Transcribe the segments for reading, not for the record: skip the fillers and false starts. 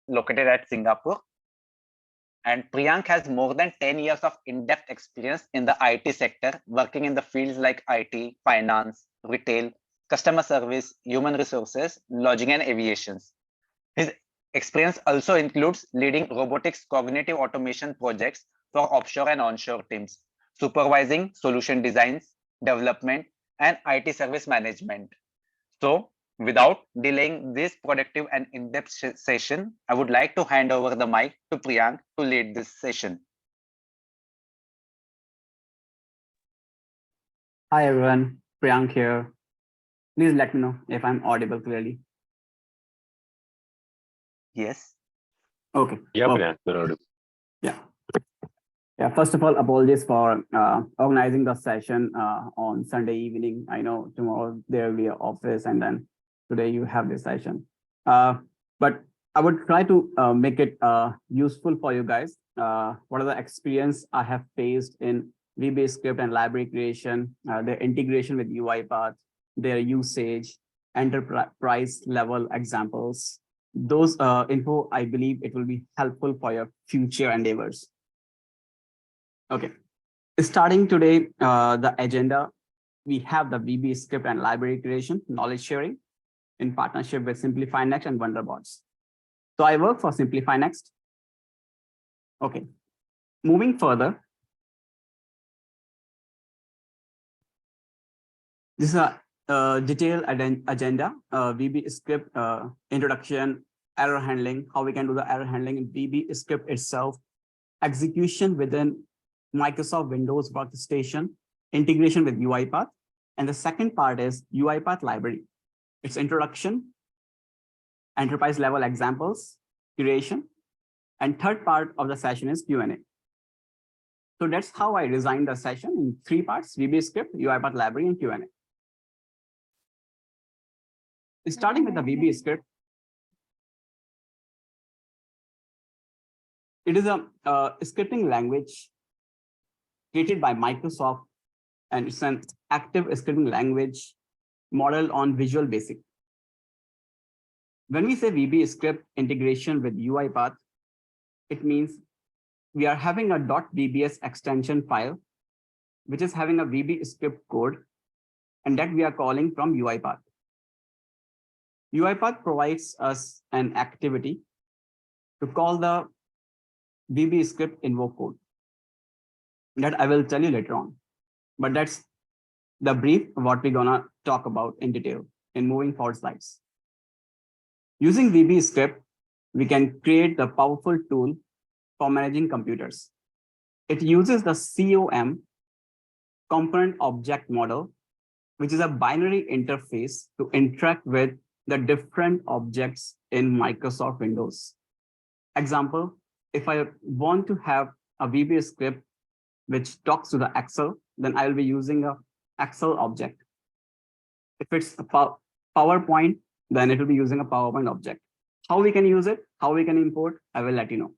located at Singapore. And Priyank has more than 10 years of in-depth experience in the IT sector, working in the fields like IT, finance, retail, customer service, human resources, lodging, and aviation. His experience also includes leading robotics cognitive automation projects for offshore and onshore teams, supervising solution designs, development, and IT service management. So, without delaying this productive and in-depth session, I would like to hand over the mic to Priyank to lead this session. Hi everyone, Priyank here. Please let me know if I'm audible clearly. Yes. Okay. Yeah, Priyank, you're audible. Yeah. First of all, apologies for organizing the session on Sunday evening. I know tomorrow there will be an office, and then today you have this session. But I would try to make it useful for you guys. What are the experience I have faced in VB script and library creation, their integration with UiPath, their usage, enterprise level examples. Those info, I believe it will be helpful for your future endeavors. Okay, starting today, the agenda, we have the VB script and library creation, knowledge sharing in partnership with SimplifyNext and WonderBotz. So I work for SimplifyNext. Okay, moving further. This is a detailed agenda, VB script introduction, error handling, how we can do the error handling in VB script itself, execution within Microsoft Windows Workstation, integration with UiPath. And the second part is UiPath Library. Its introduction, enterprise level examples, creation, and third part of the session is Q&A. So that's how I designed the session in 3 parts: VB script, UiPath Library, and Q&A. Starting with the VB script, it is a scripting language created by Microsoft, and it's an active scripting language modeled on Visual Basic. When we say VB script integration with UiPath, it means we are having a .vbs extension file, which is having a VB script code, and that we are calling from UiPath. UiPath provides us an activity to call the VB script invoke code. That I will tell you later on, but that's the brief of what we're gonna talk about in detail in moving forward slides. Using VB script, we can create the powerful tool for managing computers. It uses the COM, component object model, which is a binary interface to interact with the different objects in Microsoft Windows. Example, if I want to have a VB script which talks to the Excel, then I will be using a Excel object. If it's a PowerPoint, then it will be using a PowerPoint object. How we can use it, how we can import, I will let you know.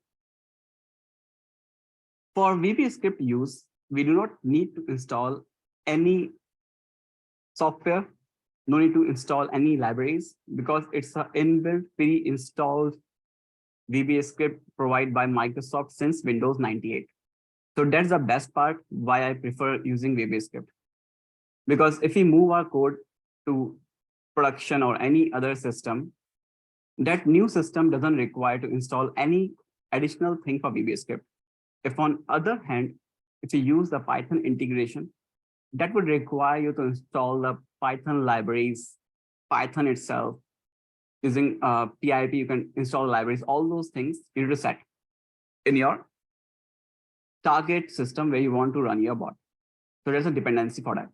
For VB script use, we do not need to install any software, no need to install any libraries, because it's an inbuilt pre-installed VB script provided by Microsoft since Windows 98. So that's the best part why I prefer using VB script. Because if we move our code to production or any other system, that new system doesn't require to install any additional thing for VB script. If on other hand, if you use the Python integration, that would require you to install the Python libraries, Python itself. Using PIP, you can install libraries, all those things you need to set in your target system where you want to run your bot. So there's a dependency for that.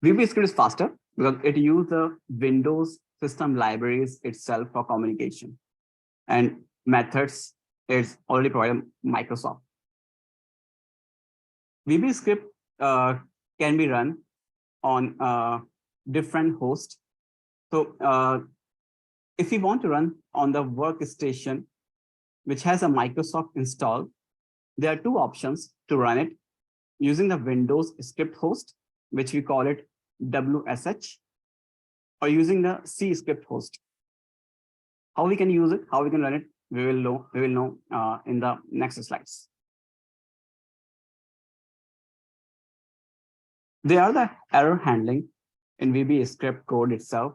VB script is faster because it uses the Windows system libraries itself for communication, and methods is already provided Microsoft. VB script can be run on different hosts. So if you want to run on the workstation, which has a Microsoft install, there are 2 options to run it: using the Windows script host, which we call it WSH, or using the C script host. How we can use it, how we can run it, we will know in the next slides. They are the error handling in VB script code itself.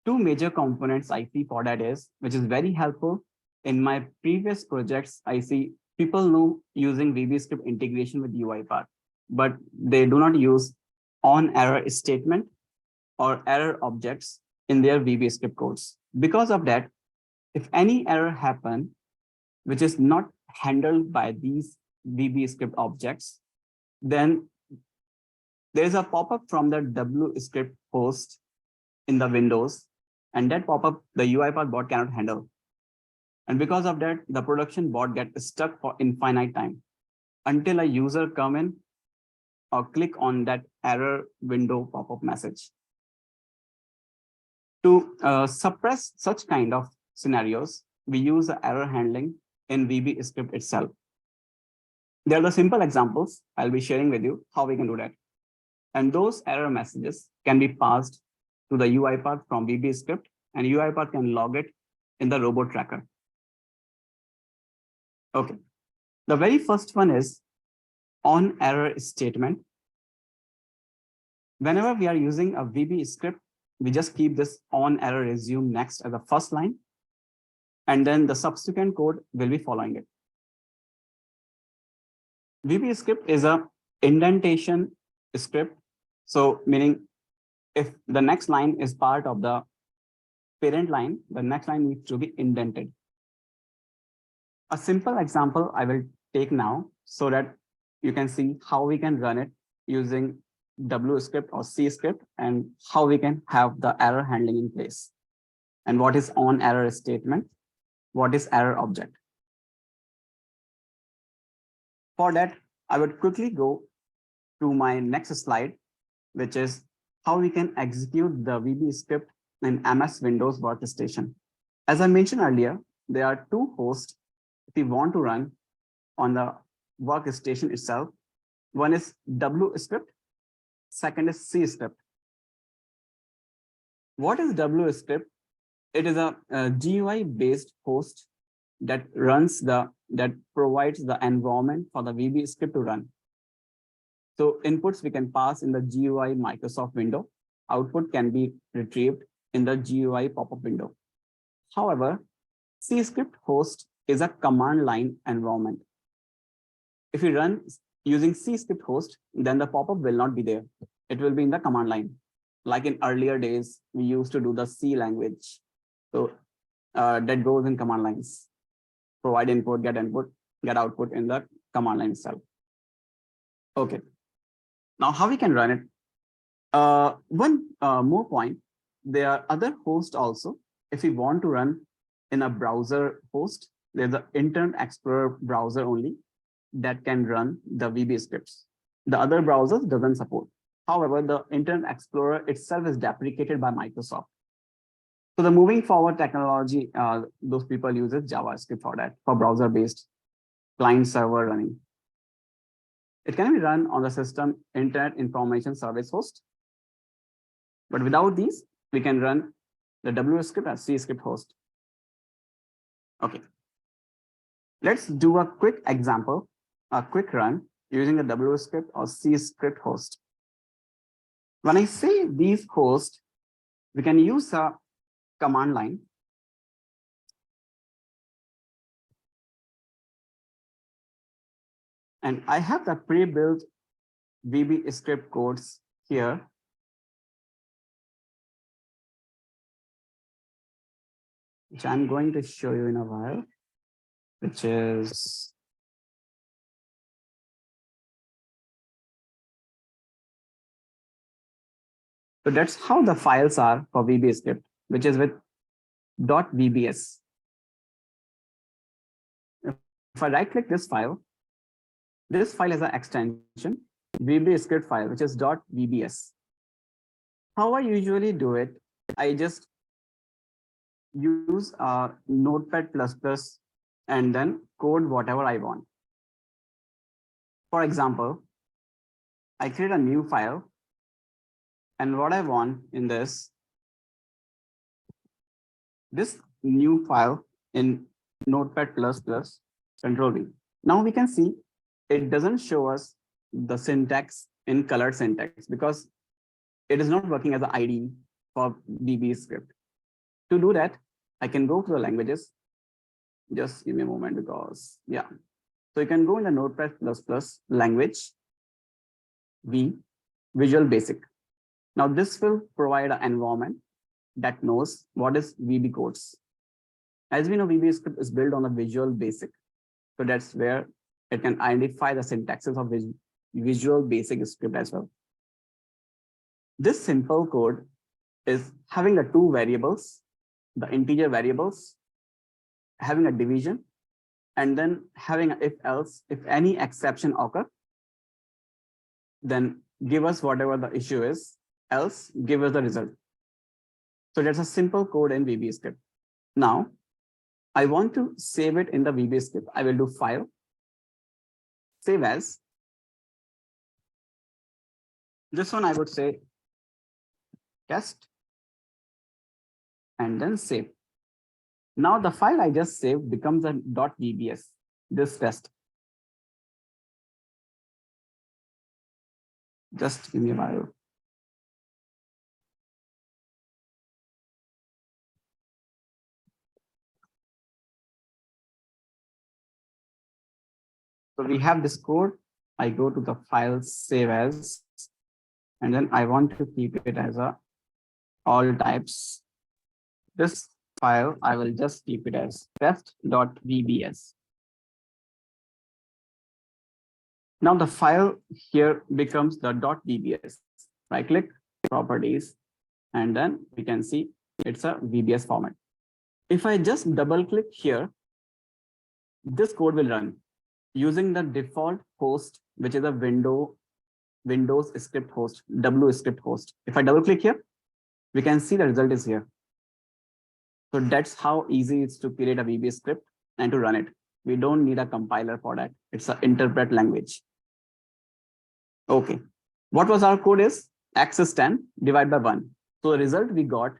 Two major components I see for that is, which is very helpful. In my previous projects, I see people know using VB script integration with UiPath, but they do not use on error statement or error objects in their VB script codes. Because of that, if any error happen, which is not handled by these VB script objects, then there is a pop-up from the W script host in the Windows, and that pop-up the UiPath bot cannot handle. And because of that, the production bot gets stuck for infinite time until a user come in or click on that error window pop-up message. To suppress such kind of scenarios, we use the error handling in VB script itself. There are the simple examples I'll be sharing with you how we can do that. And those error messages can be passed to the UiPath from VB script, and UiPath can log it in the robot tracker. Okay. The very first one is on error statement. Whenever we are using a VB script, we just keep this on error resume next as the first line, and then the subsequent code will be following it. VB script is a indentation script. So meaning if the next line is part of the parent line, the next line needs to be indented. A simple example I will take now so that you can see how we can run it using W script or C script, and how we can have the error handling in place. And what is on error statement? What is error object? For that, I would quickly go to my next slide, which is how we can execute the VB script in MS Windows workstation. As I mentioned earlier, there are two hosts if we want to run on the workstation itself. One is W script, second is C script. What is W script? It is a GUI based host that provides the environment for the VB script to run. So inputs we can pass in the GUI Microsoft window. Output can be retrieved in the GUI pop-up window. However, C script host is a command line environment. If we run using C script host, then the pop-up will not be there. It will be in the command line. Like in earlier days, we used to do the C language. So that goes in command lines. Provide input, get output in the command line itself. Okay. Now how we can run it? One more point, there are other hosts also. If we want to run in a browser host, there's the Internet Explorer browser only that can run the VB scripts. The other browsers doesn't support. However, the Internet Explorer itself is deprecated by Microsoft. So the moving forward technology, those people use JavaScript for that, for browser-based client server running. It can be run on the system Internet Information Service host. But without these, we can run the W script as C script host. Okay. Let's do a quick example, a quick run using the W script or C script host. When I say these hosts, we can use a command line. And I have the pre-built VB script codes here. Which I'm going to show you in a while, which is so that's how the files are for VB script, which is with .vbs. If I right click this file has an extension VB script file, which is .vbs. How I usually do it, I just use Notepad++ and then code whatever I want. For example, I create a new file, and what I want in this this new file in Notepad++ Control V. Now we can see it doesn't show us the syntax in colored syntax because it is not working as an IDE for VB script. To do that, I can go to the languages. Just give me a moment because, yeah. So you can go in the Notepad++ language, V, Visual Basic. Now this will provide an environment that knows what is VB codes. As we know, VB script is built on a Visual Basic. So that's where it can identify the syntaxes of Visual Basic script as well. This simple code is having the two variables, the integer variables, having a division, and then having if else, if any exception occur, then give us whatever the issue is, else give us the result. So that's a simple code in VB script. Now, I want to save it in the VB script. I will do File, Save As. This one I would say Test, and then Save. Now the file I just saved becomes a .vbs, this test. Just give me a while. So we have this code. I go to the file Save As, and then I want to keep it as a all types. This file, I will just keep it as test.vbs. Now the file here becomes the .vbs. Right click, properties, and then we can see it's a VBS format. If I just double click here, this code will run using the default host, which is a Windows script host, W script host. If I double click here, we can see the result is here. So that's how easy it's to create a VB script and to run it. We don't need a compiler for that. It's an interpret language. Okay. What was our code is x is 10 divided by 1. So the result we got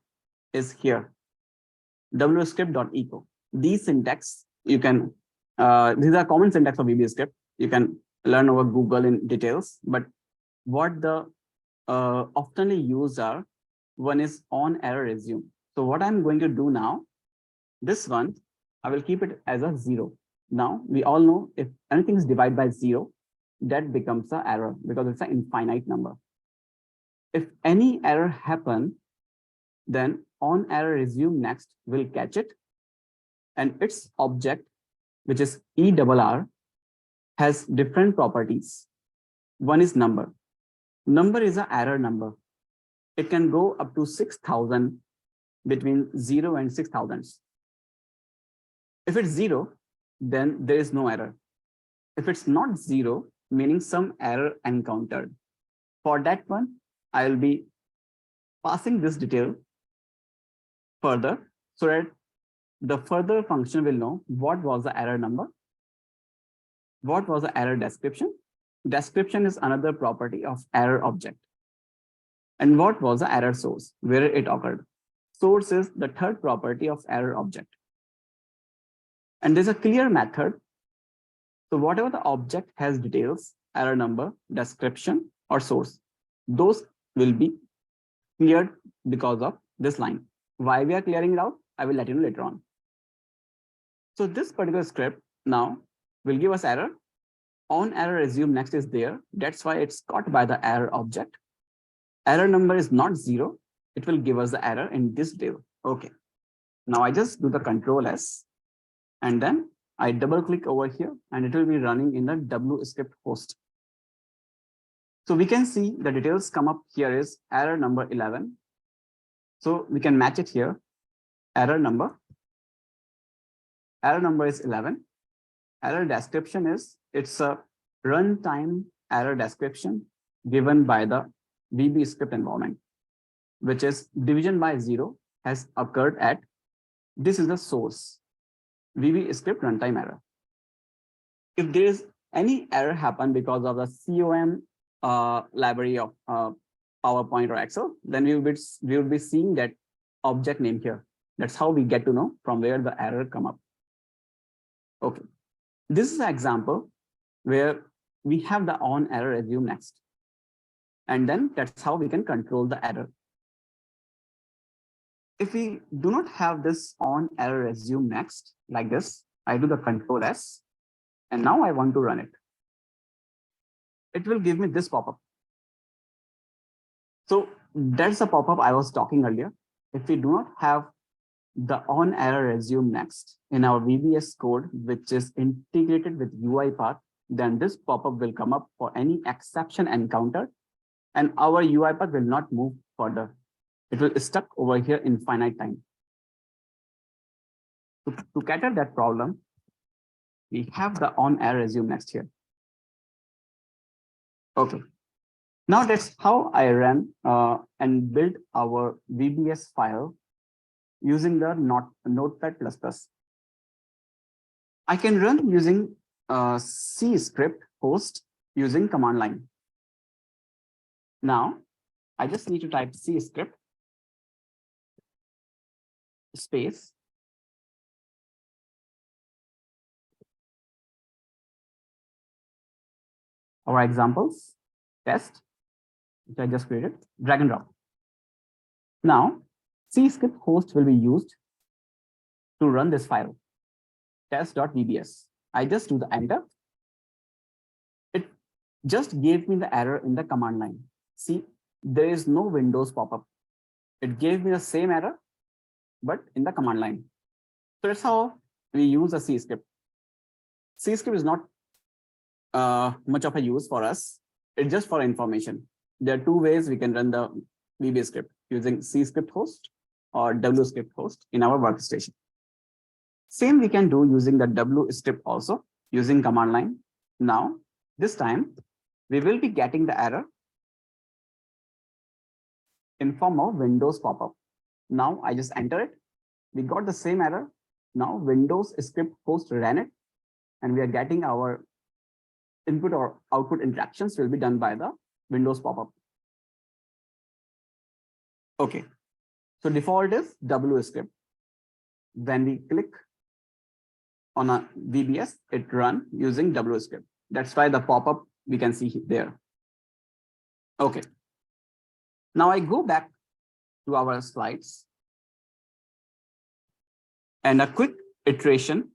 is here. wscript.echo. These syntax you can, these are common syntax of VB script. You can learn over Google in details, but what the oftenly used are, one is on error resume. So what I'm going to do now, this one, I will keep it as a 0. Now we all know if anything is divided by 0, that becomes an error because it's an infinite number. If any error happen, then on error resume next will catch it, and its object, which is ERR, has different properties. One is number. Number is an error number. It can go up to 6,000 between 0 and 6,000. If it's 0, then there is no error. If it's not 0, meaning some error encountered. For that one, I will be passing this detail further so that the further function will know what was the error number, what was the error description. Description is another property of error object. And what was the error source, where it occurred. Source is the third property of error object. And there's a clear method. So whatever the object has details, error number, description, or source, those will be cleared because of this line. Why we are clearing it out, I will let you know later on. So this particular script now will give us error. On error resume next is there. That's why it's caught by the error object. Error number is not 0. It will give us the error in this table. Okay. Now I just do the Control S, and then I double click over here, and it will be running in the W script host. So we can see the details come up here is error number 11. So we can match it here. Error number is 11. Error description is, it's a runtime error description given by the VB script environment, which is division by 0 has occurred at, this is the source, VB script runtime error. If there is any error happen because of the COM library of PowerPoint or Excel, then we will be seeing that object name here. That's how we get to know from where the error come up. Okay, this is an example where we have the on error assume next. And then that's how we can control the error. If we do not have this on error assume next like this, I do the control S, and now I want to run it. It will give me this pop-up. So that's the pop-up I was talking earlier. If we do not have the on error assume next in our VBS code, which is integrated with UiPath, then this pop-up will come up for any exception encountered, and our UiPath will not move further. It will stuck over here infinite time. To cater that problem, we have the on error assume next here. Okay. Now that's how I ran and build our VBS file using the Notepad++. I can run using C script host using command line. Now, I just need to type C script space our examples test, which I just created, drag and drop. Now, C script host will be used to run this file, test.vbs. I just do the enter. It just gave me the error in the command line. See, there is no Windows pop-up. It gave me the same error, but in the command line. So that's how we use a C script. C script is not much of a use for us. It's just for information. There are two ways we can run the VBS script, using C script host or W script host in our workstation. Same we can do using the W script also using command line. Now, this time we will be getting the error in form of Windows pop-up. Now I just enter it. We got the same error. Now Windows script host ran it, and we are getting our input or output interactions will be done by the Windows pop-up. Okay, so default is W script. When we click on a VBS, it run using W script. That's why the pop-up we can see there. Okay, now I go back to our slides. And a quick iteration,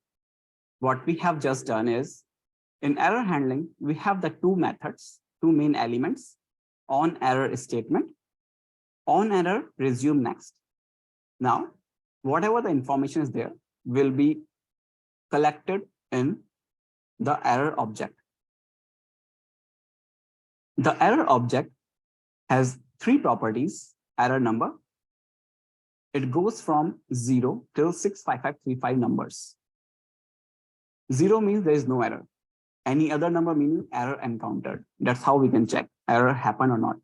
what we have just done is, in error handling, we have the two methods, two main elements, on error statement, on error resume next. Now, whatever the information is there will be collected in the error object. The error object has three properties: error number. It goes from 0 till 65535 numbers. 0 means there is no error. Any other number meaning error encountered. That's how we can check error happened or not.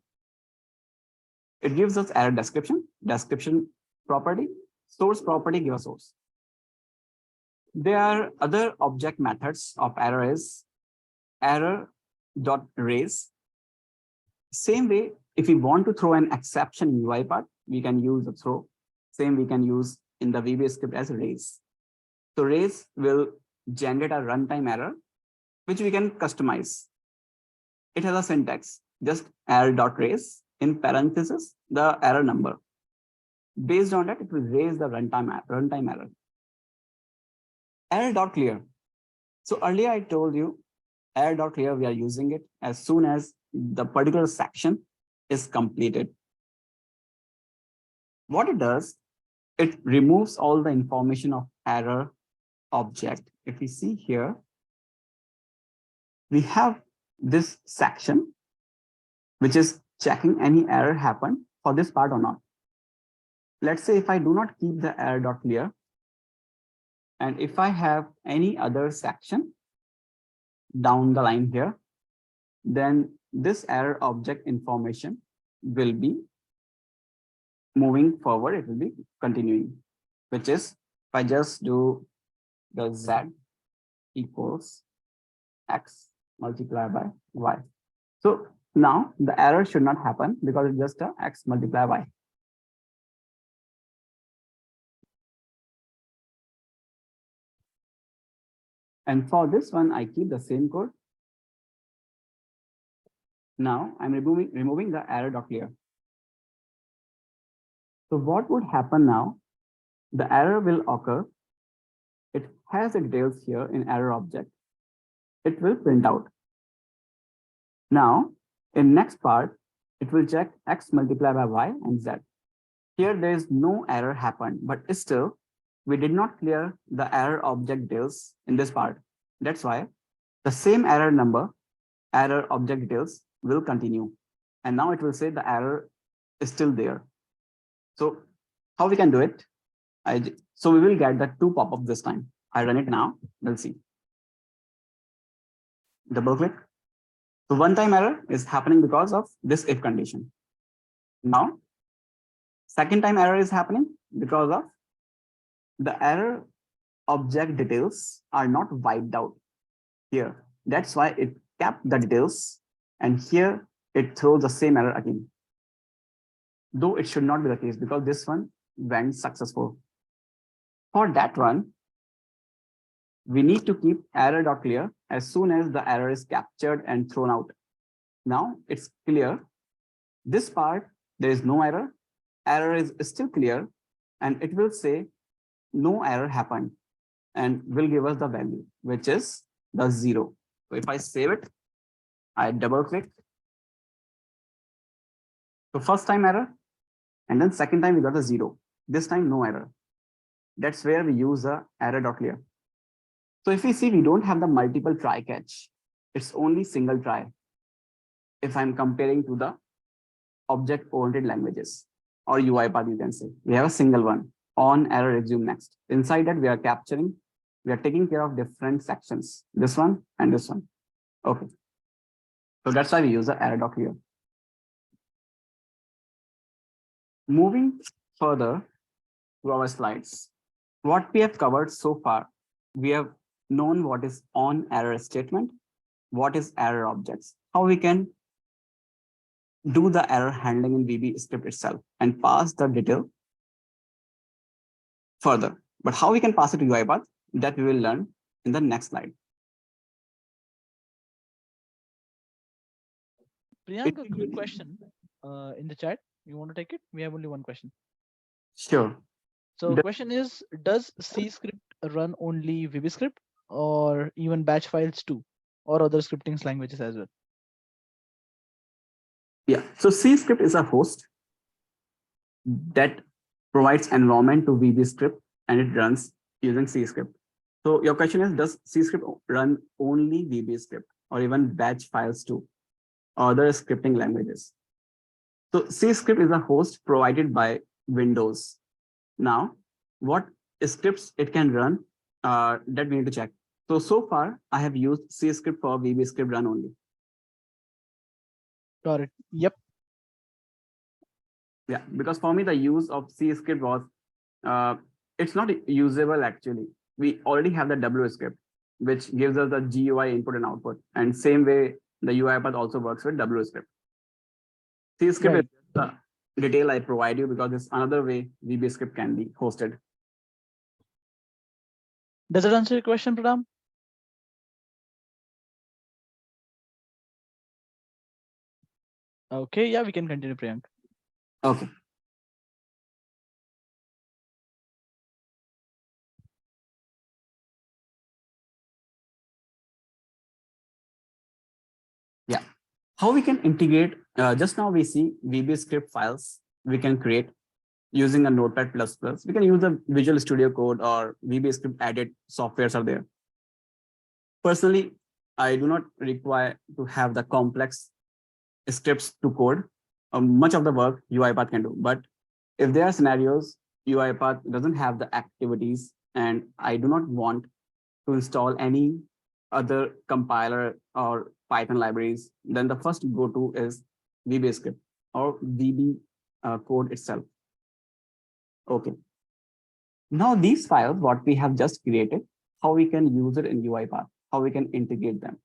It gives us error description property, source property, give a source. There are other object methods of error is error.raise. Same way, if we want to throw an exception in UiPath, we can use the throw. Same we can use in the VBS script as raise. So raise will generate a runtime error, which we can customize. It has a syntax, just error.raise, in parentheses, the error number. Based on that, it will raise the runtime error. Error.clear. So earlier I told you error.clear, we are using it as soon as the particular section is completed. What it does, it removes all the information of error object. If we see here, we have this section, which is checking any error happened for this part or not. Let's say if I do not keep the error.clear, and if I have any other section down the line here, then this error object information will be moving forward. It will be continuing, which is if I just do the Z equals X multiplied by Y. So now the error should not happen because it's just a X multiplied Y. And for this one, I keep the same code. Now I'm removing the error.clear. So what would happen now? The error will occur. It has the details here in error object. It will print out. Now, in next part, it will check x multiplied by y and z. Here there is no error happened, but still we did not clear the error object details in this part. That's why the same error number, error object details will continue. And now it will say the error is still there. So how we can do it? So we will get the 2 pop-ups this time. I run it now, we'll see. Double click. So one time error is happening because of this if condition. Now, second time error is happening because of the error object details are not wiped out here. That's why it kept the details, and here it throws the same error again. Though it should not be the case because this one went successful. For that one, we need to keep error.clear as soon as the error is captured and thrown out. Now it's clear. This part, there is no error. Error is still clear, and it will say no error happened and will give us the value, which is the 0. So if I save it, I double click. So first time error, and then second time we got a 0. This time no error. That's where we use the error.clear. So if we see, we don't have the multiple try catch. It's only single try. If I'm comparing to the object-oriented languages or UiPath, you can say, we have a single one on error resume next. Inside that we are taking care of different sections, this one and this one. Okay. So that's why we use the error.clear. Moving further to our slides, what we have covered so far, we have known what is on error statement, what is error objects, how we can do the error handling in VB script itself and pass the detail further. But how we can pass it to UiPath, that we will learn in the next slide. Priyank, a quick question in the chat. You want to take it? We have only one question. Sure. So the question is, does C script run only VB script or even batch files too, or other scripting languages as well? Yeah, so C script is a host that provides environment to VB script and it runs using C script. So your question is, does C script run only VB script or even batch files too, or other scripting languages? So C script is a host provided by Windows. Now, what scripts it can run, that we need to check. So far, I have used C script for VB script run only. Got it. Yep. Yeah, because for me, the use of C script was, it's not usable actually. We already have the W script, which gives us the GUI input and output. And same way, the UiPath also works with W script. C script is the detail I provide you because it's another way VB script can be hosted. Does it answer your question, Kadam? Okay, yeah, we can continue, Priyank. Okay. Yeah. How we can integrate, just now we see VB script files we can create using a Notepad++. We can use the Visual Studio Code or VB script added softwares are there. Personally, I do not require to have the complex scripts to code. Much of the work UiPath can do, but if there are scenarios UiPath doesn't have the activities and I do not want to install any other compiler or Python libraries, then the first go-to is VB script or VB code itself. Okay. Now these files, what we have just created, how we can use it in UiPath, how we can integrate them.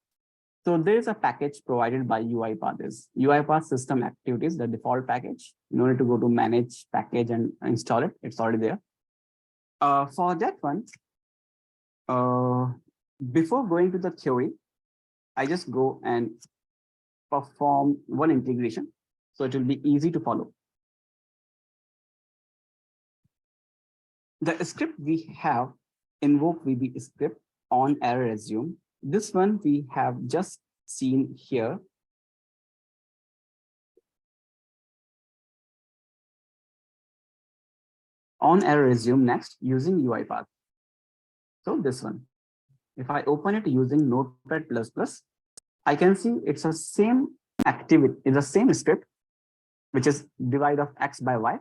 So there is a package provided by UiPath, is UiPath System Activities, the default package. You don't need to go to manage package and install it. It's already there. For that one, Before going to the theory, I just go and perform one integration. So it will be easy to follow. The script we have invoke VB script on error resume. This one we have just seen here. On error resume next using UiPath. So this one, if I open it using Notepad++, I can see it's the same activity, it's the same script, which is divide of X by Y,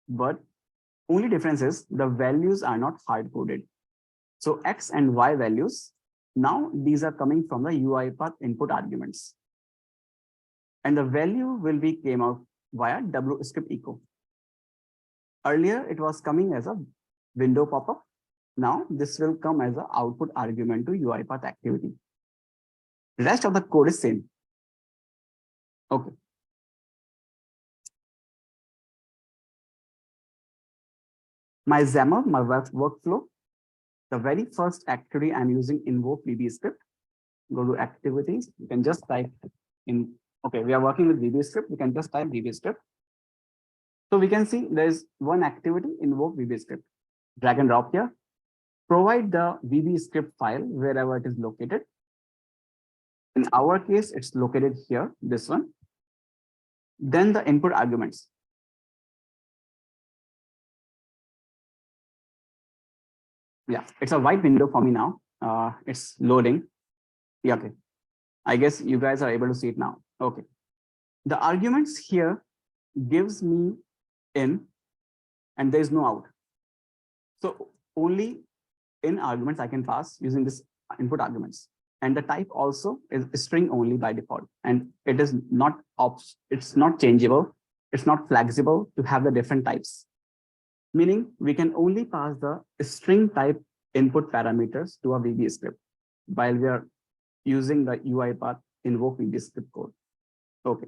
but only difference is the values are not hard coded. So X and Y values, now these are coming from the UiPath input arguments. And the value will be came out via W script echo. Earlier, it was coming as a window pop-up. Now this will come as an output argument to UiPath activity. Rest of the code is same. Okay. My XAML, my workflow, the very first activity I'm using invoke VB script. Go to activities. You can just type in. Okay, we are working with VB script. We can just type VB script. So we can see there's one activity invoke VB script. Drag and drop here. Provide the VB script file wherever it is located. In our case, it's located here, this one. Then the input arguments. Yeah, it's a white window for me now. It's loading. Yeah, okay. I guess you guys are able to see it now. Okay. The arguments here gives me in and there is no out. So only in arguments I can pass using this input arguments. And the type also is string only by default. And it is not it's not changeable. It's not flexible to have the different types. Meaning we can only pass the string type input parameters to a VB script while we are using the UiPath invoke VB script code. Okay.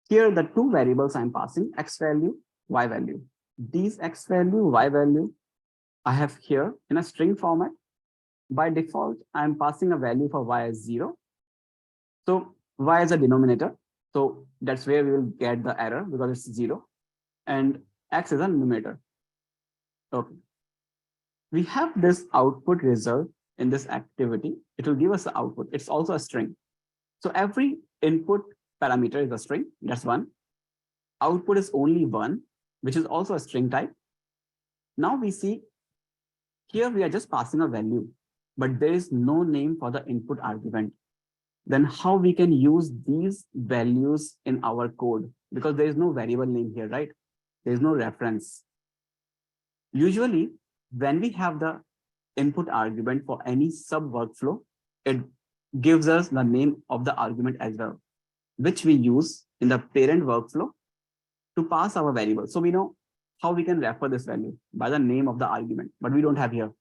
Here the two variables I'm passing, X value, Y value. These X value, Y value, I have here in a string format. By default, I'm passing a value for Y as 0. So Y is a denominator. So that's where we will get the error because it's 0. And X is a numerator. Okay. We have this output result in this activity. It will give us the output. It's also a string. So every input parameter is a string. That's one. Output is only one, which is also a string type. Now we see here we are just passing a value, but there is no name for the input argument. Then how we can use these values in our code? Because there is no variable name here, right? There is no reference. Usually, when we have the input argument for any sub workflow, it gives us the name of the argument as well, which we use in the parent workflow to pass our variable. So we know how we can refer this value by the name of the argument, but we don't have here.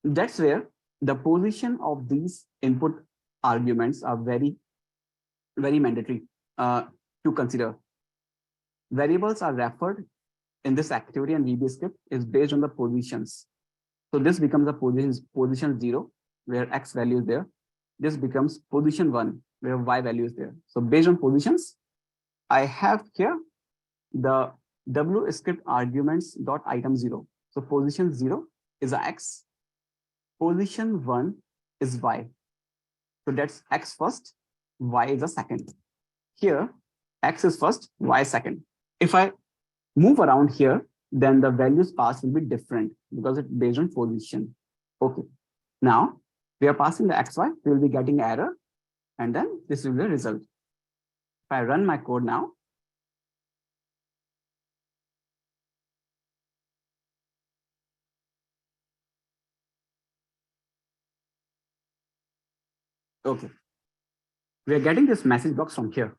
That's where the position of these input arguments are very, very mandatory to consider. Variables are referred in this activity and VB script is based on the positions. So this becomes a position 0, where X value is there. This becomes position 1, where Y value is there. So based on positions, I have here the W script arguments dot item 0. So position 0 is a X. Position 1 is Y. So that's X first, Y is a second. Here, X is first, Y second. If I move around here, then the values passed will be different because it's based on position. Okay. Now we are passing the XY, we will be getting error, and then this will be the result. If I run my code now, okay, we are getting this message box from here.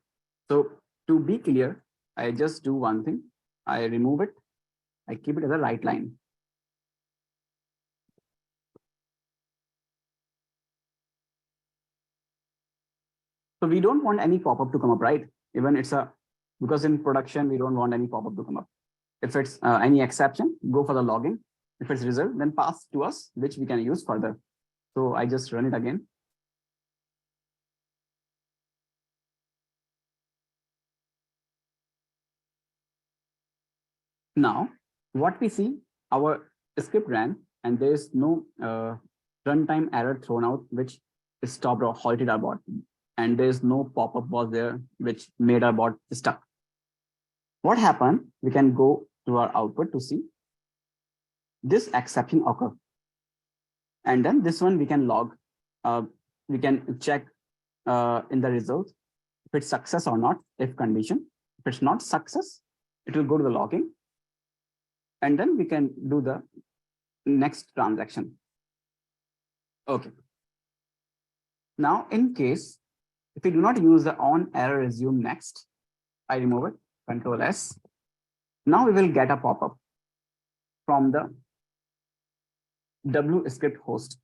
So to be clear, I just do one thing. I remove it. I keep it as a right line. So we don't want any pop-up to come up, right? Even it's because in production, we don't want any pop-up to come up. If it's any exception, go for the login. If it's result, then pass to us, which we can use further. So I just run it again. Now, what we see, our script ran and there is no runtime error thrown out, which stopped or halted our bot. And there's no pop-up was there, which made our bot stuck. What happened? We can go to our output to see this exception occur. And then this one we can log. We can check in the result if it's success or not, if condition. If it's not success, it will go to the logging. And then we can do the next transaction. Okay. Now, in case, if we do not use the on error resume next, I remove it, Control S. Now we will get a pop-up from the W script host.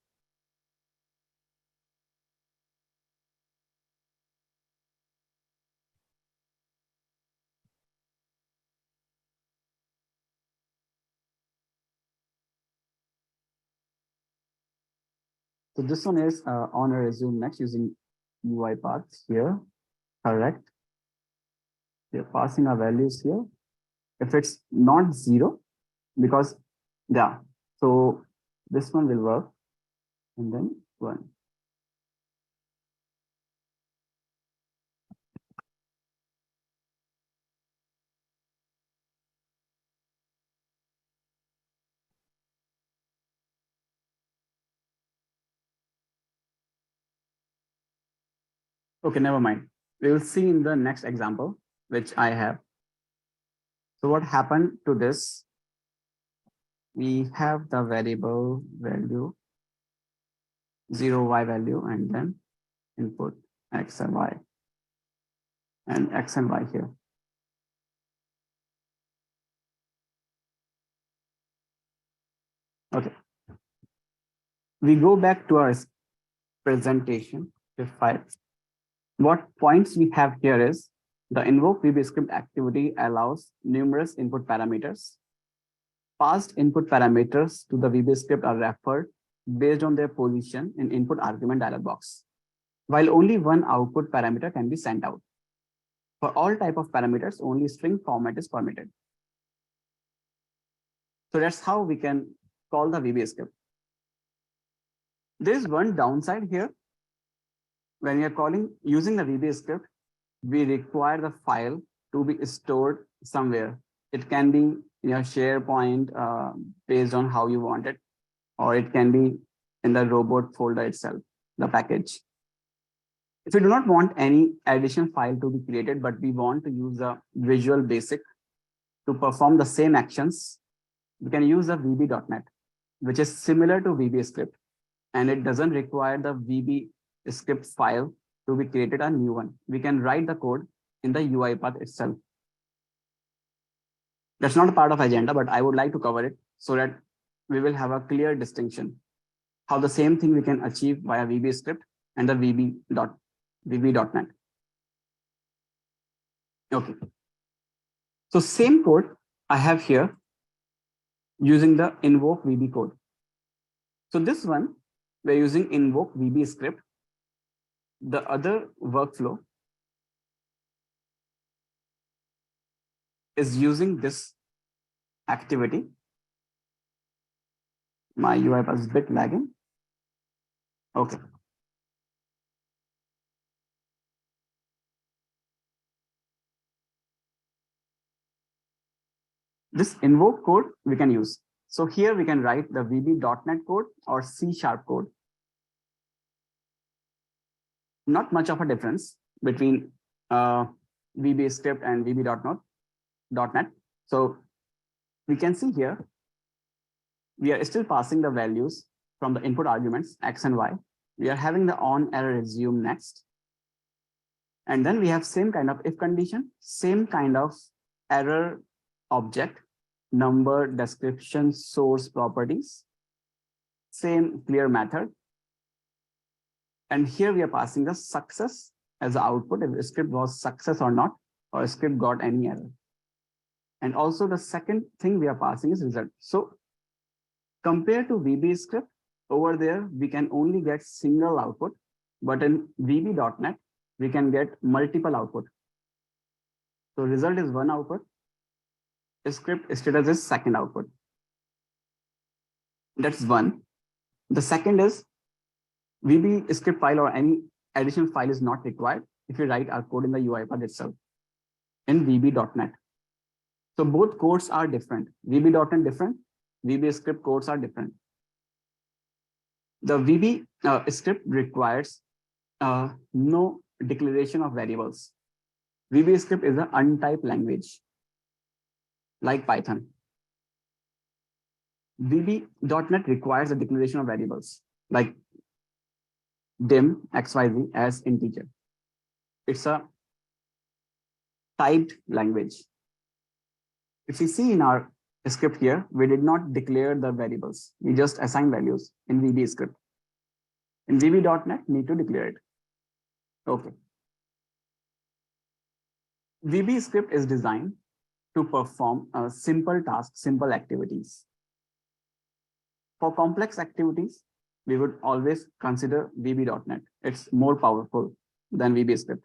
So this one is on a resume next using UiPath here, correct. We're passing our values here. If it's not 0, because yeah, so this one will work, and then 1. Okay, never mind. We will see in the next example, which I have. So what happened to this? We have the variable value 0y value and then input x and y, and x and y here. Okay. We go back to our presentation. What points we have here is the invoke VBScript activity allows numerous input parameters. Past input parameters to the VBScript are referred based on their position in input argument dialog box, while only one output parameter can be sent out. For all type of parameters, only string format is permitted. So that's how we can call the VBScript. There is one downside here. When we are using the VBScript, we require the file to be stored somewhere. It can be in your SharePoint based on how you want it, or it can be in the robot folder itself, the package. If we do not want any additional file to be created, but we want to use a Visual Basic to perform the same actions, we can use the vb.net, which is similar to VBScript, and it doesn't require the VBScript file to be created a new one. We can write the code in the UiPath itself. That's not a part of agenda, but I would like to cover it so that we will have a clear distinction how the same thing we can achieve via VBScript and the VB.net. Okay. So same code I have here using the invoke VB code. So this one, we're using invoke VBScript. The other workflow is using this activity. My UiPath is a bit lagging. Okay. This invoke code we can use. So here we can write the VB.net code or C# code. Not much of a difference between VBScript and VB.net. So we can see here, we are still passing the values from the input arguments, X and Y. We are having the on error resume next. And then we have same kind of if condition, same kind of error object, number, description, source properties, same clear method. And here we are passing the success as the output, if the script was success or not, or a script got any error. And also the second thing we are passing is result. So compared to VBScript, over there, we can only get single output, but in VB.NET, we can get multiple output. So result is one output, script status is second output. That's one. The second is VB script file or any additional file is not required if you write our code in the UiPath itself in VB.NET. So both codes are different. VB.NET different, VB script codes are different. The VB script requires no declaration of variables. VB script is an untyped language like Python. VB.NET requires a declaration of variables like dim xyz as integer. It's a typed language. If you see in our script here, we did not declare the variables. We just assign values in VB script. In VB.NET, need to declare it. Okay. VB script is designed to perform a simple tasks, simple activities. For complex activities, we would always consider VB.NET. It's more powerful than VB script.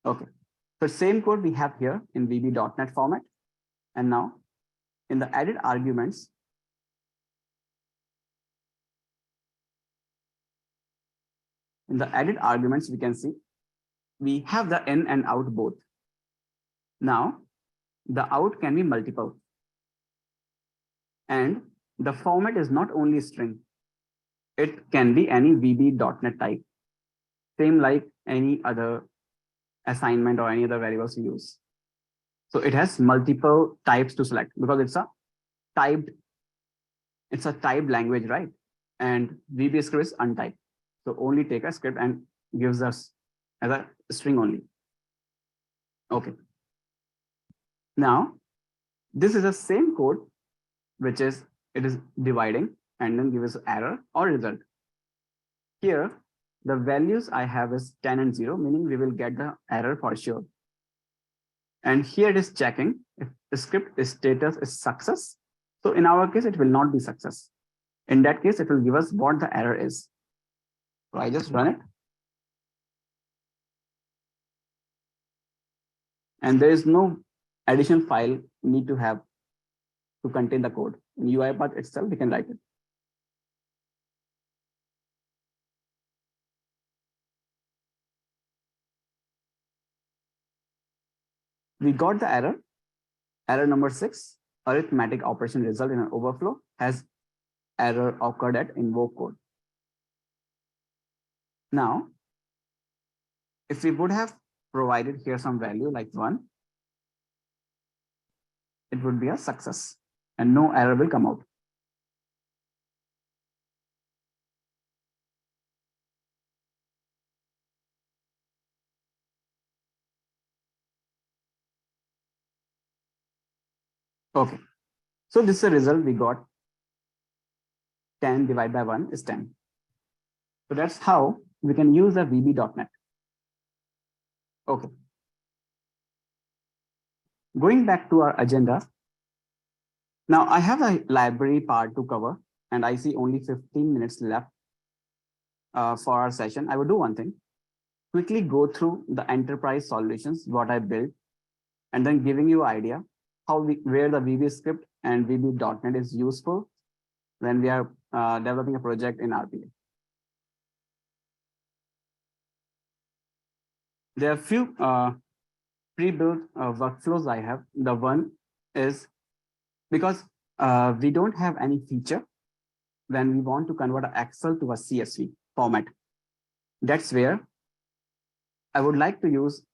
Okay. So same code we have here in VB.NET format. And now in the added arguments, we can see we have the in and out both. Now the out can be multiple. And the format is not only string. It can be any VB.NET type. Same like any other assignment or any other variables we use. So it has multiple types to select because it's a typed language, right? And VB script is untyped. So only take a script and gives us as a string only. Okay. Now, this is the same code, which is it is dividing and then gives us error or result. Here, the values I have is 10 and 0, meaning we will get the error for sure. And here it is checking if the script status is success. So in our case, it will not be success. In that case, it will give us what the error is. So I just run it. And there is no additional file need to have to contain the code. In UiPath itself, we can write it. We got the error. Error number 6, arithmetic operation result in an overflow has error occurred at invoke code. Now, if we would have provided here some value like 1, it would be a success and no error will come out. Okay, so this is the result we got. 10 divided by 1 is 10. So that's how we can use the VB.NET. Okay. Going back to our agenda. Now I have a library part to cover and I see only 15 minutes left for our session. I will do one thing. Quickly go through the enterprise solutions, what I built, and then giving you an idea where the VB script and VB.NET is useful when we are developing a project in RPA. There are a few pre-built workflows I have. The one is because we don't have any feature when we want to convert an Excel to a CSV format. That's where I would like to use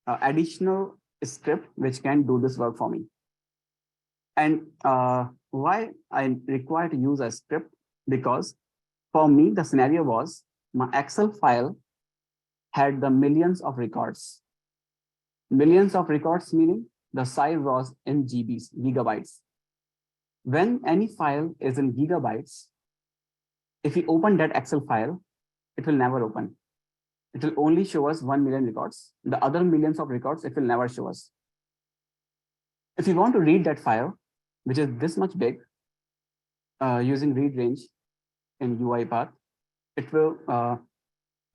additional script which can do this work for me. And why I require to use a script? Because for me, the scenario was my Excel file had the millions of records. Millions of records meaning the size was in GBs, gigabytes. When any file is in gigabytes, if we open that Excel file, it will never open. It will only show us 1 million records. The other millions of records, it will never show us. If you want to read that file, which is this much big, using read range in UiPath, it will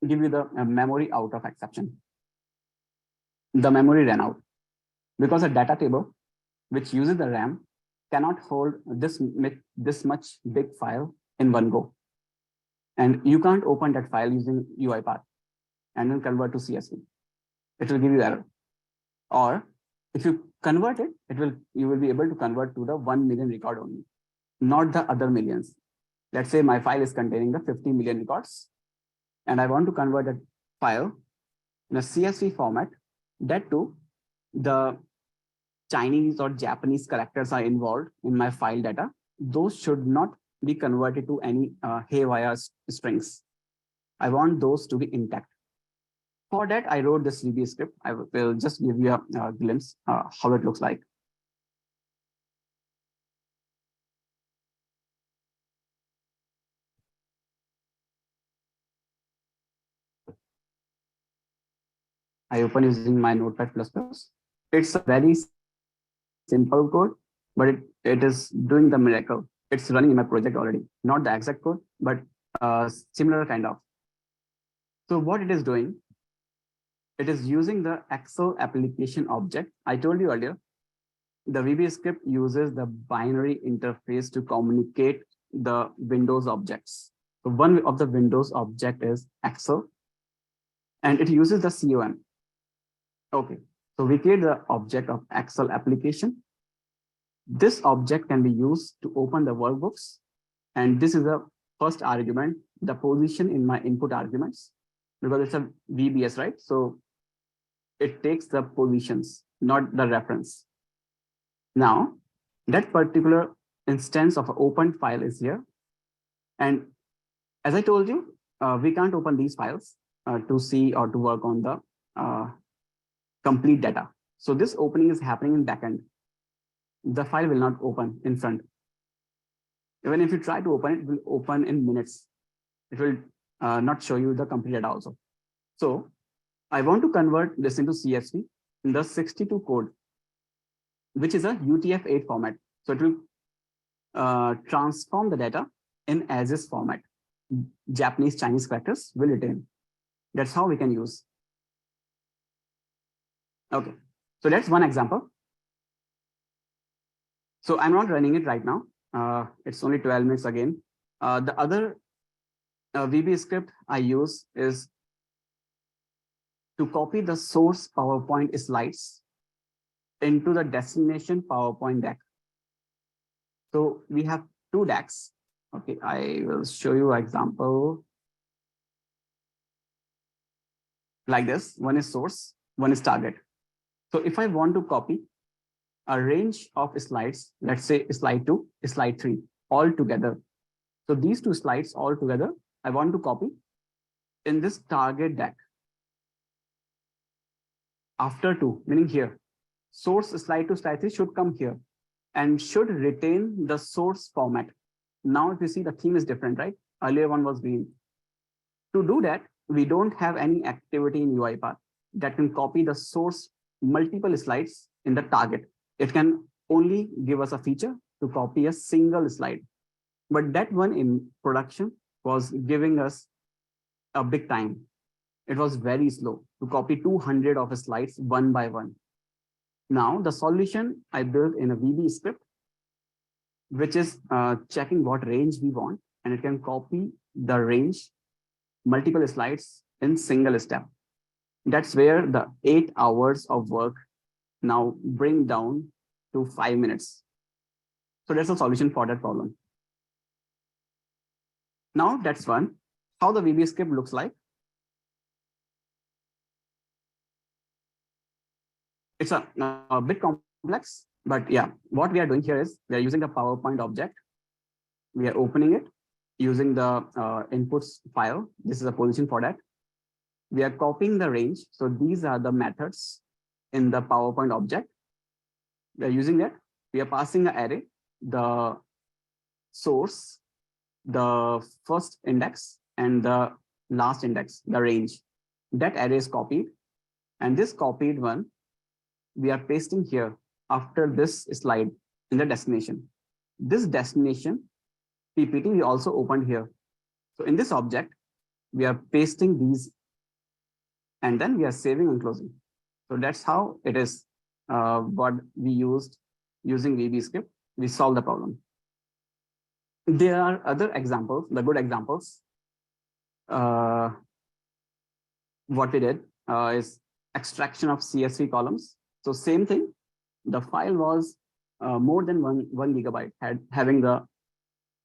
give you the memory out of exception. The memory ran out because a data table which uses the RAM cannot hold this much big file in one go. And you can't open that file using UiPath and then convert to CSV. It will give you error. Or if you convert it, you will be able to convert to the 1 million record only, not the other millions. Let's say my file is containing the 50 million records, and I want to convert that file in a CSV format. That too, the Chinese or Japanese characters are involved in my file data. Those should not be converted to any haywire strings. I want those to be intact. For that, I wrote this VB script. I will just give you a glimpse how it looks like. I open using my Notepad++. It's a very simple code, but it is doing the miracle. It's running in my project already. Not the exact code, but similar kind of. So what it is doing, it is using the Excel application object. I told you earlier, the VB script uses the binary interface to communicate the Windows objects. So one of the Windows object is Excel, and it uses the COM. Okay, so we create the object of Excel application. This object can be used to open the workbooks. And this is the first argument, the position in my input arguments, because it's a VBS, right? So it takes the positions, not the reference. Now, that particular instance of an open file is here. And as I told you, we can't open these files to see or to work on the complete data. So this opening is happening in backend. The file will not open in front. Even if you try to open it, it will open in minutes. It will not show you the complete data also. So I want to convert this into CSV in the 62 code, which is a UTF-8 format. So it will transform the data in as-is format. Japanese, Chinese characters will retain. That's how we can use. Okay, so that's one example. So I'm not running it right now. It's only 12 minutes again. The other VB script I use is to copy the source PowerPoint slides into the destination PowerPoint deck. So we have two decks. Okay, I will show you an example like this. One is source, one is target. So if I want to copy a range of slides, let's say slide 2, slide 3, all together. So these two slides all together, I want to copy in this target deck. After 2, meaning here, source slide 2, slide 3 should come here and should retain the source format. Now, if you see, the theme is different, right? Earlier one was green. To do that, we don't have any activity in UiPath that can copy the source multiple slides in the target. It can only give us a feature to copy a single slide. But that one in production was giving us a big time. It was very slow to copy 200 of slides one by one. Now, the solution I built in a VB script, which is checking what range we want, and it can copy the range, multiple slides in single step. That's where the 8 hours of work now bring down to 5 minutes. So that's a solution for that problem. Now that's one. How the VB script looks like. It's a bit complex, but yeah, what we are doing here is we are using the PowerPoint object. We are opening it using the inputs file. This is a position for that. We are copying the range. So these are the methods in the PowerPoint object. We are using that. We are passing an array, the source, the first index, and the last index, the range. That array is copied. And this copied one, we are pasting here after this slide in the destination. This destination PPT we also opened here. So in this object, we are pasting these and then we are saving and closing. So that's how it is what we used using VB script. We solve the problem. There are other examples, the good examples. What we did is extraction of CSV columns. So same thing, the file was more than one gigabyte, having the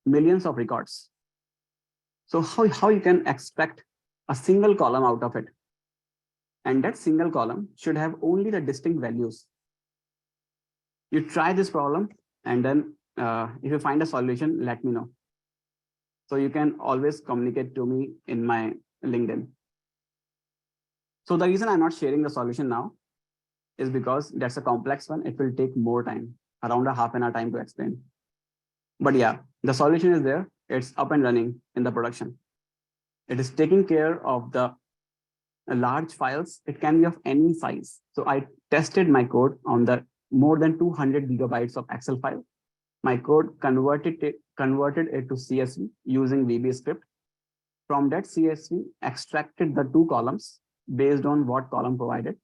millions of records. So how you can extract a single column out of it? And that single column should have only the distinct values. You try this problem, and then if you find a solution, let me know. So you can always communicate to me in my LinkedIn. So the reason I'm not sharing the solution now is because that's a complex one. It will take more time, around a half an hour time to explain. But yeah, the solution is there. It's up and running in the production. It is taking care of the large files. It can be of any size. So I tested my code on the more than 200 gigabytes of Excel file. My code converted it to CSV using VB script. From that CSV, extracted the two columns based on what column provided.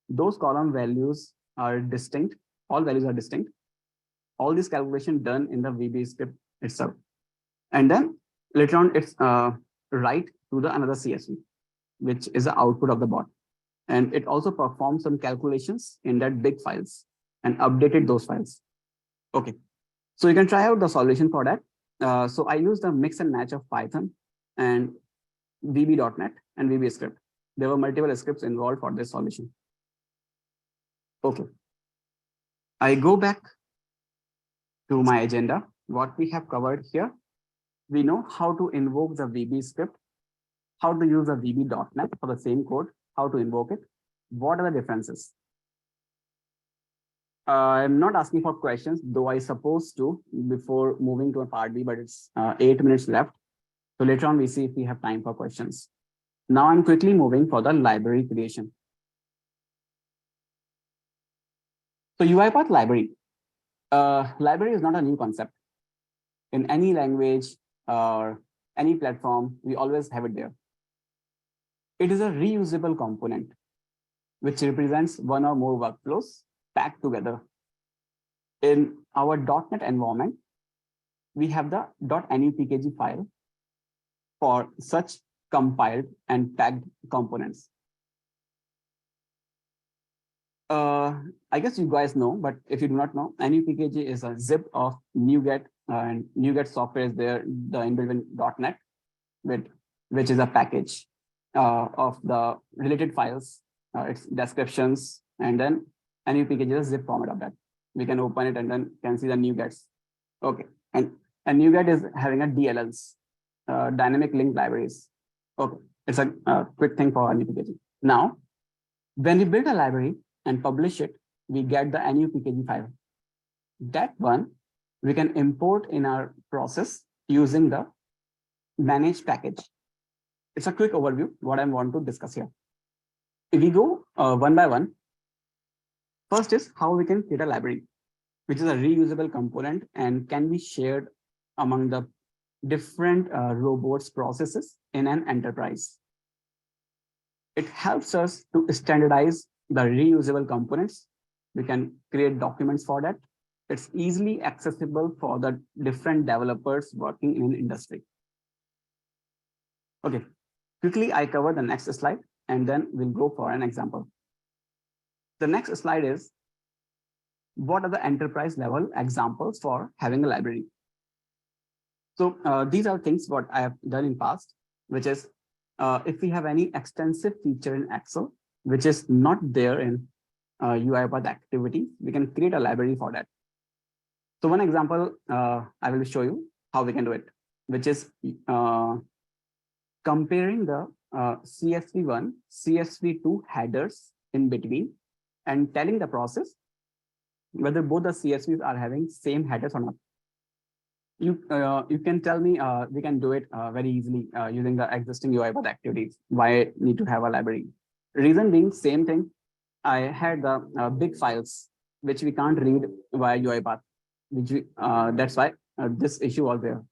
Those column values are distinct. All values are distinct. All this calculation done in the VB script itself. And then later on, it's write to the another CSV, which is the output of the bot. And it also performs some calculations in that big files and updated those files. Okay, so you can try out the solution for that. So I use the mix and match of Python and VB.NET and VB script. There were multiple scripts involved for this solution. Okay, I go back to my agenda. What we have covered here, we know how to invoke the VB script, how to use the VB.NET for the same code, how to invoke it. What are the differences? I'm not asking for questions, though I supposed to before moving to a part B, but it's 8 minutes left. So later on, we see if we have time for questions. Now I'm quickly moving for the library creation. So UiPath Library. Library is not a new concept. In any language or any platform, we always have it there. It is a reusable component, which represents one or more workflows packed together. In our .NET environment, we have the .NUPKG file for such compiled and packed components. I guess you guys know, but if you do not know, NUPKG is a zip of NuGet, and NuGet software is there, the inbuilt in .NET, which is a package of the related files, its descriptions, and then NUPKG is a zip format of that. We can open it and then can see the NuGets. Okay, and NuGet is having a DLLs, dynamic linked libraries. Okay, it's a quick thing for NUPKG. Now, when we build a library and publish it, we get the NUPKG file. That one we can import in our process using the manage package. It's a quick overview what I want to discuss here. If we go one by one, first is how we can create a library, which is a reusable component and can be shared among the different robots processes in an enterprise. It helps us to standardize the reusable components. We can create documents for that. It's easily accessible for the different developers working in an industry. Okay, quickly I cover the next slide and then we'll go for an example. The next slide is what are the enterprise level examples for having a library. So these are things what I have done in past, which is if we have any extensive feature in Excel, which is not there in UiPath activity, we can create a library for that. So one example I will show you how we can do it, which is comparing the CSV1, CSV2 headers in between and telling the process whether both the CSVs are having same headers or not. You can tell me we can do it very easily using the existing UiPath activities. Why need to have a library? Reason being same thing. I had the big files which we can't read via UiPath, which we, that's why this issue was there.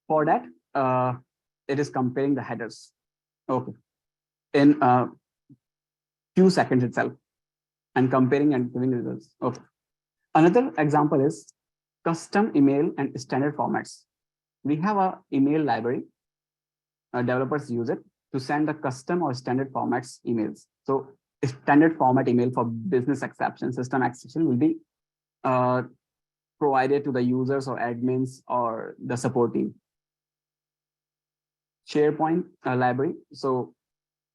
For that, it is comparing the headers. Okay, in few seconds itself, and comparing and giving results. Okay. Another example is custom email and standard formats. We have a email library. Developers use it to send the custom or standard formats emails. So a standard format email for business exception, system exception will be provided to the users or admins or the support team. SharePoint library. So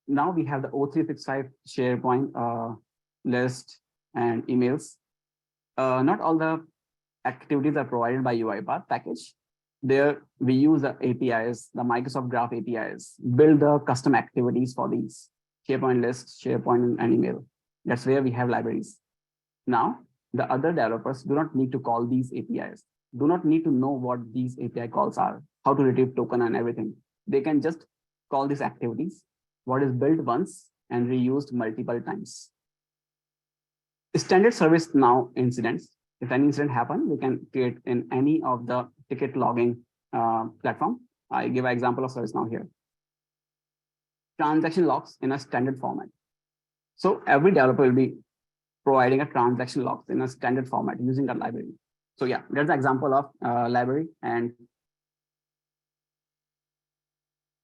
now we have the O365 SharePoint list and emails. Not all the activities are provided by UiPath package. There we use the APIs, the Microsoft Graph APIs, build the custom activities for these SharePoint list, SharePoint and email. That's where we have libraries. Now, the other developers do not need to call these APIs, do not need to know what these API calls are, how to retrieve token and everything. They can just call these activities, what is built once and reused multiple times. Standard service now incidents. If any incident happen, we can create in any of the ticket logging platform. I give an example of service now here. Transaction logs in a standard format. So every developer will be providing a transaction logs in a standard format using a library. So yeah, that's an example of library and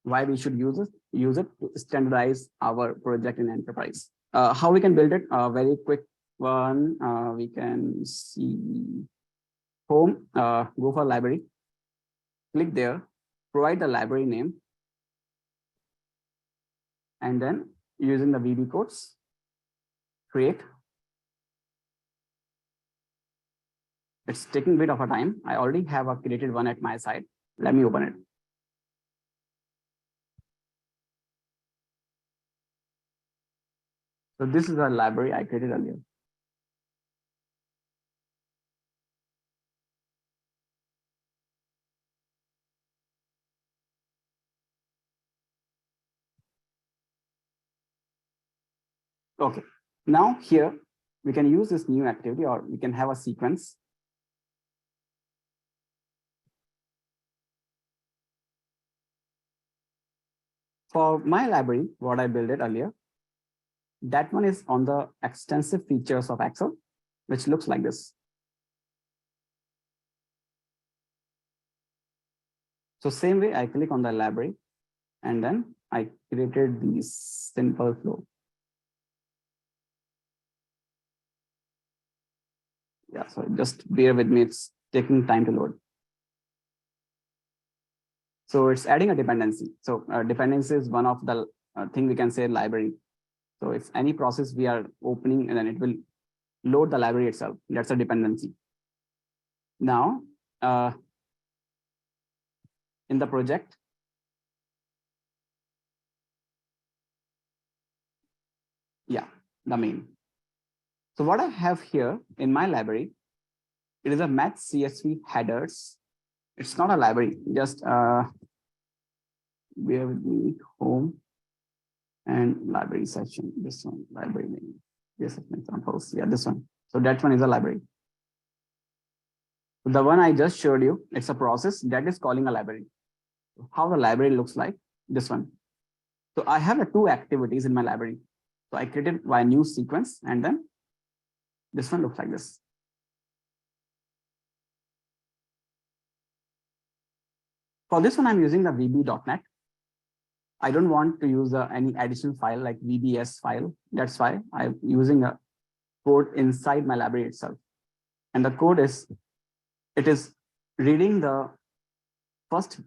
why we should use it to standardize our project in enterprise. How we can build it? Very quick one. We can see home, go for library, click there, provide the library name, and then using the VB codes, create. It's taking a bit of a time. I already have a created one at my side. Let me open it. So this is a library I created earlier. Okay, now here we can use this new activity, or we can have a sequence. For my library, what I built it earlier, that one is on the extensive features of Excel, which looks like this. So same way, I click on the library, and then I created these simple flow. Yeah, so just bear with me, it's taking time to load. So it's adding a dependency. So dependency is one of the thing we can say library. So if any process we are opening, and then it will load the library itself. That's a dependency. Now, in the project, yeah, the main. So what I have here in my library, it is a match CSV headers. It's not a library, just bear with me, home and library section. This one, library name. This examples. Yeah, this one. So that one is a library. The one I just showed you, it's a process that is calling a library. How the library looks like, this one. So I have the two activities in my library. So I created my new sequence, and then this one looks like this. For this one, I'm using the VB.NET. I don't want to use any additional file like VBS file. That's why I'm using a code inside my library itself. And the code is, it is reading the first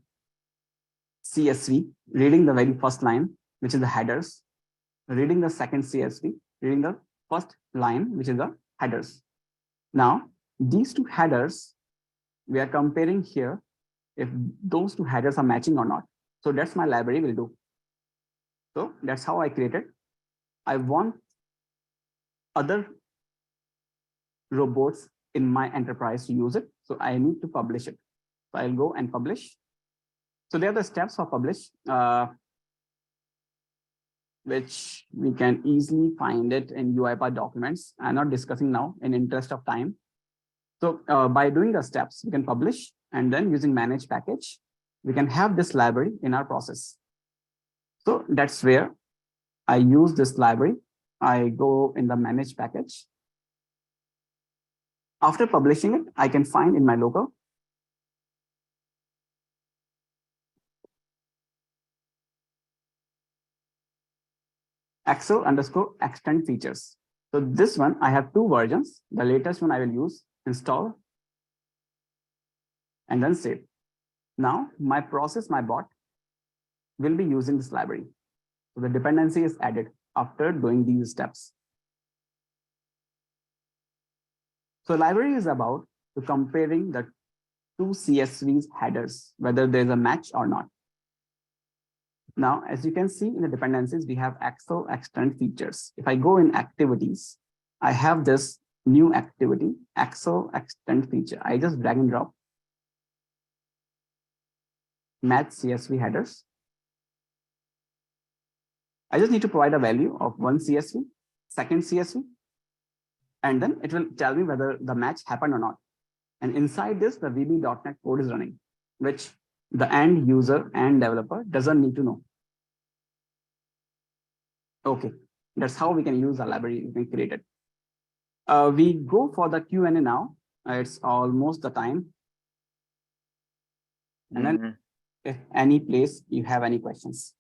CSV, reading the very first line, which is the headers, reading the second CSV, reading the first line, which is the headers. Now, these two headers, we are comparing here if those two headers are matching or not. So that's my library will do. So that's how I created. I want other robots in my enterprise to use it. So I need to publish it. So I'll go and publish. So there are the steps for publish, which we can easily find it in UiPath documents. I'm not discussing now in interest of time. So by doing the steps, we can publish, and then using manage package, we can have this library in our process. So that's where I use this library. I go in the manage package. After publishing it, I can find in my local Excel_extend features. So this one, I have two versions. The latest one I will use, install, and then save. Now my process, my bot will be using this library. So the dependency is added after doing these steps. So library is about to comparing the two CSVs headers, whether there's a match or not. Now, as you can see in the dependencies, we have Excel_extend features. If I go in activities, I have this new activity, Excel_extend feature. I just drag and drop match CSV headers. I just need to provide a value of one CSV, second CSV, and then it will tell me whether the match happened or not. And inside this, the VB.NET code is running, which the end user and developer doesn't need to know. Okay, that's how we can use a library we can create it. We go for the Q&A now. It's almost the time. And then if any place you have any questions.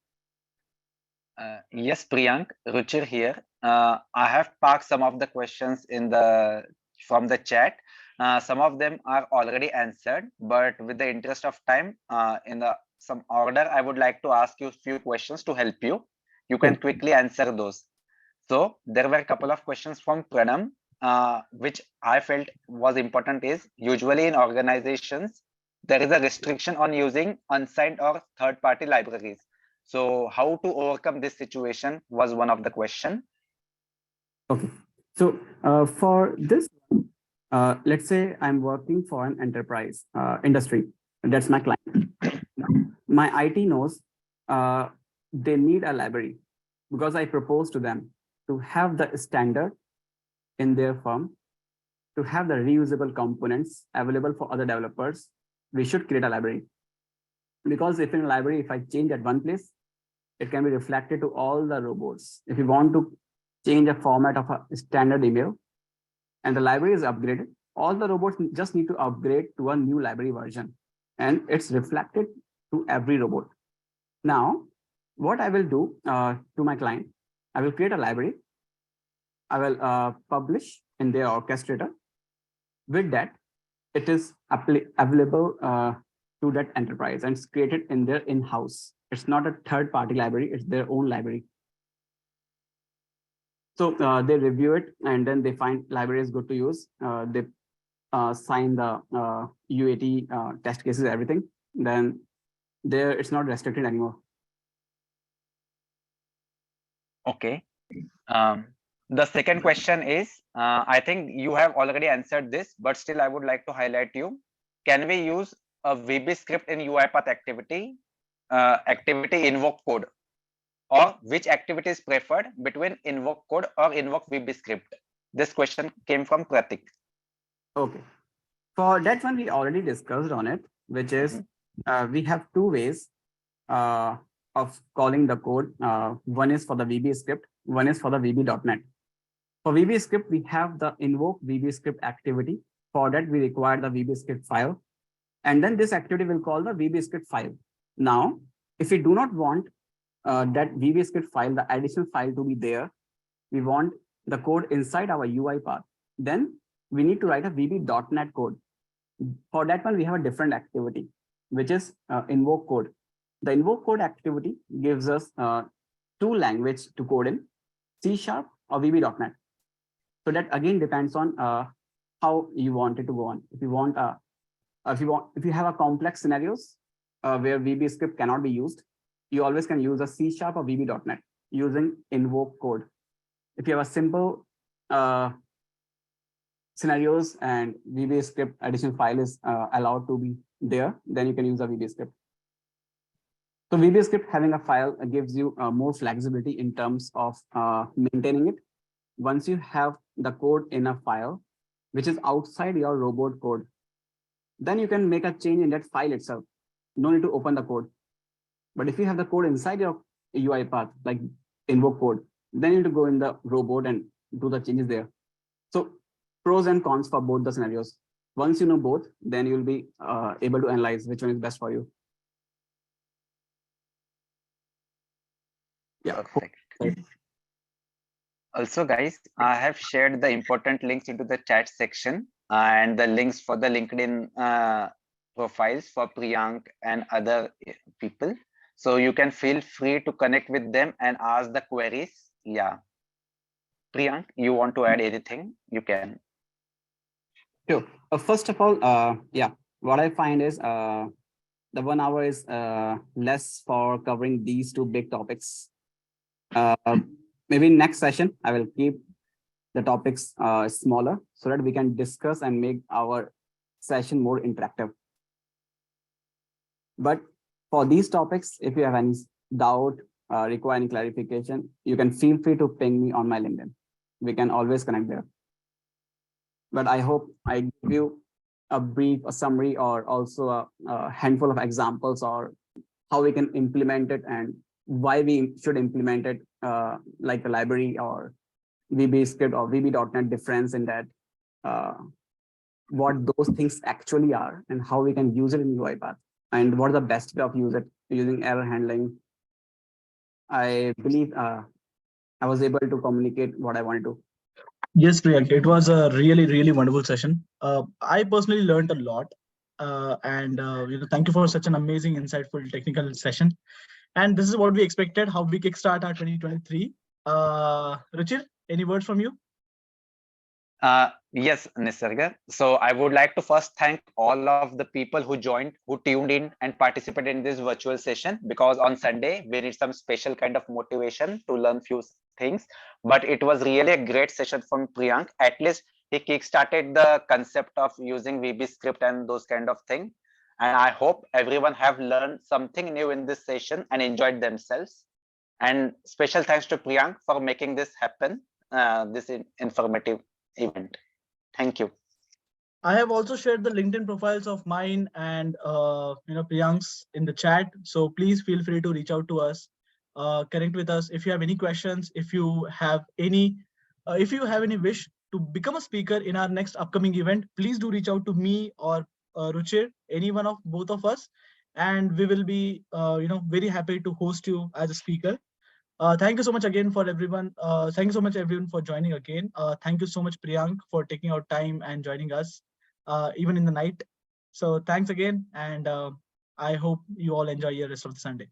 Yes, Priyank, Ruchir here. I have parked some of the questions from the chat. Some of them are already answered, but with the interest of time, in some order, I would like to ask you a few questions to help you. You can quickly answer those. So there were a couple of questions from Kadam, which I felt was important is usually in organizations, there is a restriction on using unsigned or third-party libraries. So how to overcome this situation was one of the question. Okay, so for this, let's say I'm working for an enterprise industry. That's my client. My IT knows they need a library because I propose to them to have the standard in their firm, to have the reusable components available for other developers. We should create a library, because if in a library, if I change at one place, it can be reflected to all the robots. If you want to change a format of a standard email and the library is upgraded, all the robots just need to upgrade to a new library version, and it's reflected to every robot. Now, what I will do to my client, I will create a library. I will publish in their orchestrator. With that, it is available to that enterprise and it's created in their in-house. It's not a third-party library, it's their own library. So they review it and then they find library is good to use. They sign the UAT test cases, everything. Then there it's not restricted anymore. Okay. The second question is, I think you have already answered this, but still I would like to highlight you. Can we use a VB script in UiPath activity invoke code? Or which activity is preferred between invoke code or invoke VB script? This question came from Pratik. Okay. For that one, we already discussed on it, which is we have two ways of calling the code. One is for the VB script, one is for the VB.NET. For VB script, we have the invoke VB script activity. For that, we require the VB script file. And then this activity will call the VB script file. Now, if we do not want that VB script file, the additional file to be there, we want the code inside our UiPath, then we need to write a VB.NET code. For that one, we have a different activity, which is invoke code. The invoke code activity gives us two languages to code in, C# or VB.NET. So that again depends on how you want it to go on. If you have a complex scenarios where VB script cannot be used, you always can use a C# or VB.NET using invoke code. If you have a simple scenarios and VB script additional file is allowed to be there, then you can use a VB script. So VB script having a file gives you more flexibility in terms of maintaining it. Once you have the code in a file, which is outside your robot code, then you can make a change in that file itself. no need to open the code. But if you have the code inside your UiPath, like invoke code, then you need to go in the robot and do the changes there. So pros and cons for both the scenarios. Once you know both, then you'll be able to analyze which one is best for you. Yeah. Perfect. Also, guys, I have shared the important links into the chat section and the links for the LinkedIn profiles for Priyank and other people. So you can feel free to connect with them and ask the queries. Yeah. Priyank, you want to add anything? You can. Sure. First of all, yeah, what I find is the 1 hour is less for covering these two big topics. Maybe next session, I will keep the topics smaller so that we can discuss and make our session more interactive. But for these topics, if you have any doubt, require any clarification, you can feel free to ping me on my LinkedIn. We can always connect there. But I hope I give you a brief, a summary, or also a handful of examples or how we can implement it and why we should implement it, like a library or VB script or VB.NET difference in that, what those things actually are and how we can use it in UiPath and what are the best way of using error handling. I believe I was able to communicate what I wanted to. Yes, Priyank, it was a really, really wonderful session. I personally learned a lot. Thank you for such an amazing, insightful technical session. And this is what we expected, how we kickstart our 2023. Ruchir, any words from you? Yes, Nisarg. So I would like to first thank all of the people who joined, who tuned in and participated in this virtual session, because on Sunday, we need some special kind of motivation to learn few things. But it was really a great session from Priyank. At least he kickstarted the concept of using VB script and those kind of thing. And I hope everyone have learned something new in this session and enjoyed themselves. And special thanks to Priyank for making this happen, this informative event. Thank you. I have also shared the LinkedIn profiles of mine and Priyank's in the chat. So please feel free to reach out to us, connect with us if you have any questions. If you have any wish to become a speaker in our next upcoming event, please do reach out to me or Ruchir, any one of both of us, and we will be very happy to host you as a speaker. Thank you so much again for everyone. Thank you so much everyone for joining again. Thank you so much Priyank for taking out time and joining us even in the night. So thanks again, and I hope you all enjoy your rest of the Sunday.